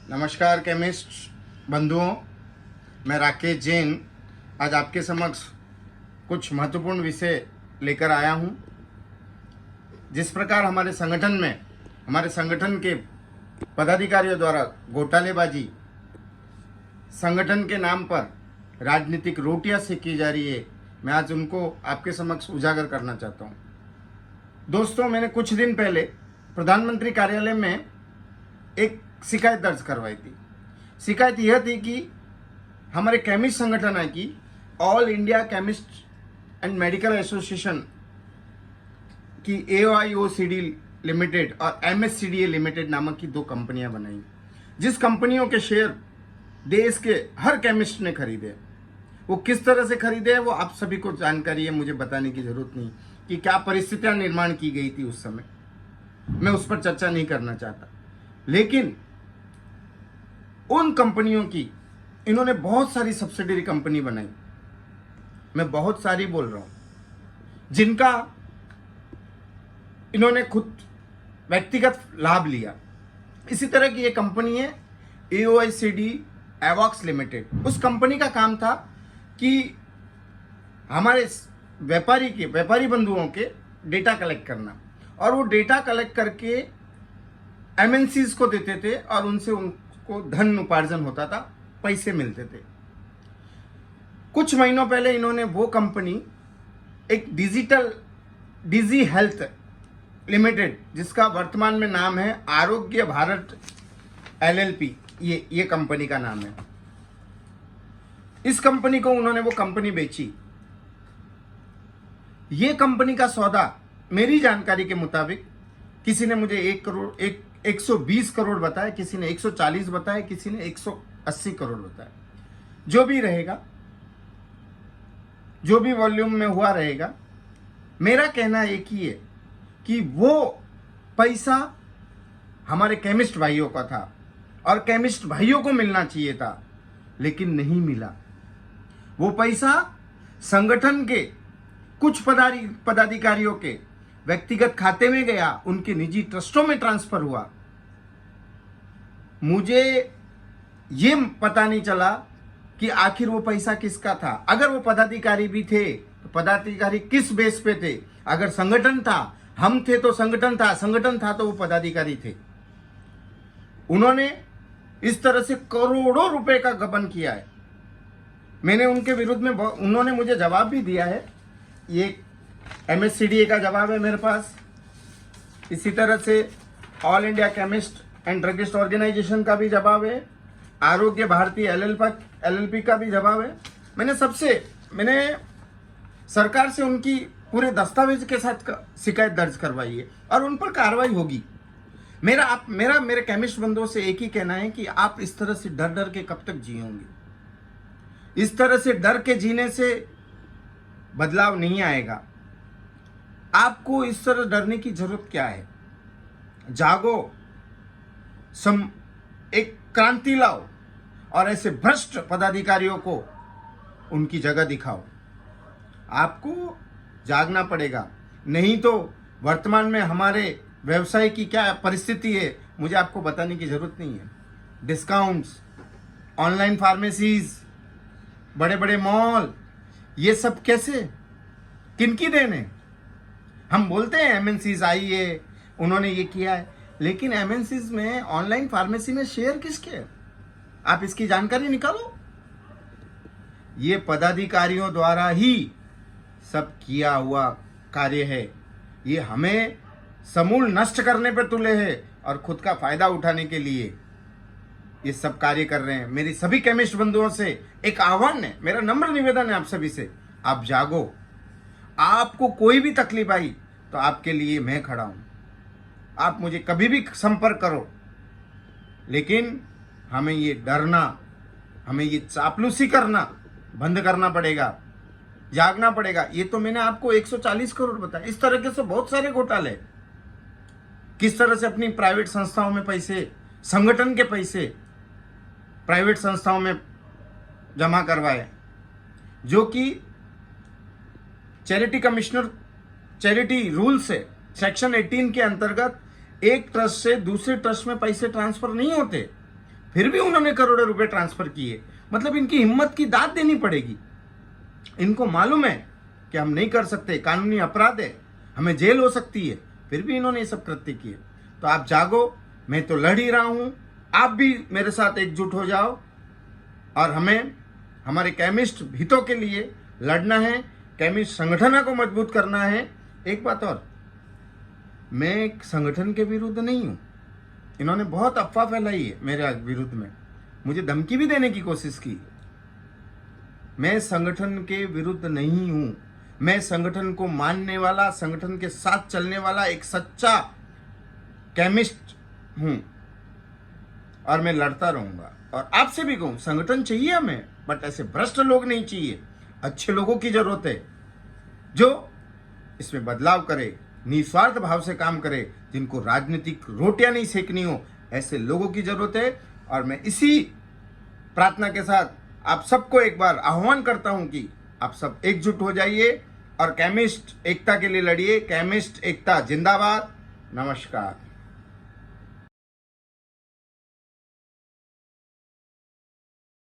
नमस्कार केमिस्ट बंधुओं, मैं राकेश जैन आज आपके समक्ष कुछ महत्वपूर्ण विषय लेकर आया हूं। जिस प्रकार हमारे संगठन के पदाधिकारियों द्वारा घोटालेबाजी, संगठन के नाम पर राजनीतिक रोटियां सेकी जा रही है, मैं आज उनको आपके समक्ष उजागर करना चाहता हूं। दोस्तों, मैंने कुछ दिन पहले प्रधानमंत्री कार्यालय में एक शिकायत दर्ज करवाई थी। शिकायत यह थी कि हमारे केमिस्ट संगठन है कि all India chemist and medical association की AIOCD लिमिटेड और MSCDA लिमिटेड नामक की दो कंपनियां बनाई, जिस कंपनियों के शेयर देश के हर केमिस्ट ने खरीदे। वो किस तरह से खरीदे वो आप सभी को जानकारी है, मुझे बताने की जरूरत नहीं कि क्या परिस्थितियां निर्माण की गई थी उस समय। मैं उस पर चर्चा नहीं करना चाहता, लेकिन उन कंपनियों की इन्होंने बहुत सारी सब्सिडरी कंपनी बनाई। मैं बहुत सारी बोल रहा हूं, जिनका इन्होंने खुद व्यक्तिगत लाभ लिया। इसी तरह की एक कंपनी है AIOCD एवॉक्स लिमिटेड। उस कंपनी का काम था कि हमारे व्यापारी बंधुओं के डेटा कलेक्ट करना, और वो डेटा कलेक्ट करके MNCs को देते थे और उनसे उनको धन उपार्जन होता था, पैसे मिलते थे। कुछ महीनों पहले इन्होंने वो कंपनी एक डिजी हेल्थ लिमिटेड, जिसका वर्तमान में नाम है आरोग्य भारत LLP, ये कंपनी का नाम है। इस कंपनी को उन्होंने वो कंपनी बेची। ये कंपनी का सौदा मेरी जानकारी के मुताबिक किसी ने मुझे 120 करोड़ बताया, किसी ने 140 बताया, किसी ने 180 करोड़ बताया। जो भी रहेगा, जो भी वॉल्यूम में हुआ रहेगा, मेरा कहना एक ही है कि वो पैसा हमारे केमिस्ट भाइयों का था और केमिस्ट भाइयों को मिलना चाहिए था, लेकिन नहीं मिला। वो पैसा संगठन के कुछ पदाधिकारियों के व्यक्तिगत खाते में गया, उनके निजी ट्रस्टों में ट्रांसफर हुआ। मुझे ये पता नहीं चला कि आखिर वो पैसा किसका था। अगर वो पदाधिकारी भी थे तो पदाधिकारी किस बेस पे थे? अगर संगठन था, हम थे तो संगठन था, संगठन था तो वो पदाधिकारी थे। उन्होंने इस तरह से करोड़ों रुपए का गबन किया है। मैंने उनके विरुद्ध में उन्होंने मुझे जवाब भी दिया है। ये MSCDA का जवाब है मेरे पास। इसी तरह से all India chemist and druggist organisation का भी जवाब है। आरोग्य भारती LLP का भी जवाब है। मैंने सरकार से उनकी पूरे दस्तावेज के साथ शिकायत दर्ज करवाई है और उन पर कार्रवाई होगी। मेरे केमिस्ट बंधुओं से एक ही कहना है कि आप इस तरह से डर के कब तक जियोगे? इस तरह से डर के जीने से बदलाव नहीं आएगा। आपको इस तरह डरने की जरूरत क्या है? जागो, एक क्रांति लाओ और ऐसे भ्रष्ट पदाधिकारियों को उनकी जगह दिखाओ। आपको जागना पड़ेगा, नहीं तो वर्तमान में हमारे व्यवसाय की क्या परिस्थिति है मुझे आपको बताने की जरूरत नहीं है। डिस्काउंट्स, ऑनलाइन फार्मेसीज, बड़े बड़े मॉल, ये सब कैसे, किनकी देन है? हम बोलते हैं MNCs आई है, उन्होंने ये किया है, लेकिन MNCs में, ऑनलाइन फार्मेसी में शेयर किसके है? आप इसकी जानकारी निकालो। ये पदाधिकारियों द्वारा ही सब किया हुआ कार्य है। ये हमें समूल नष्ट करने पर तुले हैं और खुद का फायदा उठाने के लिए ये सब कार्य कर रहे हैं। मेरी सभी केमिस्ट बंधुओं से एक आह्वान है, मेरा नम्र निवेदन है आप सभी से, आप जागो। आपको कोई भी तकलीफ आई तो आपके लिए मैं खड़ा हूं। आप मुझे कभी भी संपर्क करो, लेकिन हमें ये डरना, हमें ये चापलूसी करना बंद करना पड़ेगा, जागना पड़ेगा। ये तो मैंने आपको 140 करोड़ बताया। इस तरह से बहुत सारे घोटाले, किस तरह से अपनी प्राइवेट संस्थाओं में पैसे, संगठन के पैसे प्राइवेट संस्थाओं में जमा करवाए, जो कि चैरिटी रूल से सेक्शन 18 के अंतर्गत एक ट्रस्ट से दूसरे ट्रस्ट में पैसे ट्रांसफर नहीं होते। फिर भी उन्होंने करोड़ों रुपए ट्रांसफर किए। मतलब इनकी हिम्मत की दाद देनी पड़ेगी। इनको मालूम है कि हम नहीं कर सकते, कानूनी अपराध है, हमें जेल हो सकती है, फिर भी इन्होंने ये सब कृत्य किए। तो आप जागो, मैं तो लड़ ही रहा हूं, आप भी मेरे साथ एकजुट हो जाओ और हमें हमारे केमिस्ट हितों के लिए लड़ना है, केमिस्ट संगठन को मजबूत करना है। एक बात और, मैं एक संगठन के विरुद्ध नहीं हूं। इन्होंने बहुत अफवाह फैलाई है मेरे विरुद्ध में, मुझे धमकी भी देने की कोशिश की। मैं संगठन के विरुद्ध नहीं हूं, मैं संगठन को मानने वाला, संगठन के साथ चलने वाला एक सच्चा केमिस्ट हूं और मैं लड़ता रहूंगा। और आपसे भी कहूं, संगठन चाहिए हमें, बट ऐसे भ्रष्ट लोग नहीं चाहिए। अच्छे लोगों की जरूरत है जो इसमें बदलाव करे, निस्वार्थ भाव से काम करे, जिनको राजनीतिक रोटियां नहीं सेकनी हो, ऐसे लोगों की जरूरत है। और मैं इसी प्रार्थना के साथ आप सबको एक बार आह्वान करता हूं कि आप सब एकजुट हो जाइए और केमिस्ट एकता के लिए लड़िए। केमिस्ट एकता जिंदाबाद। नमस्कार।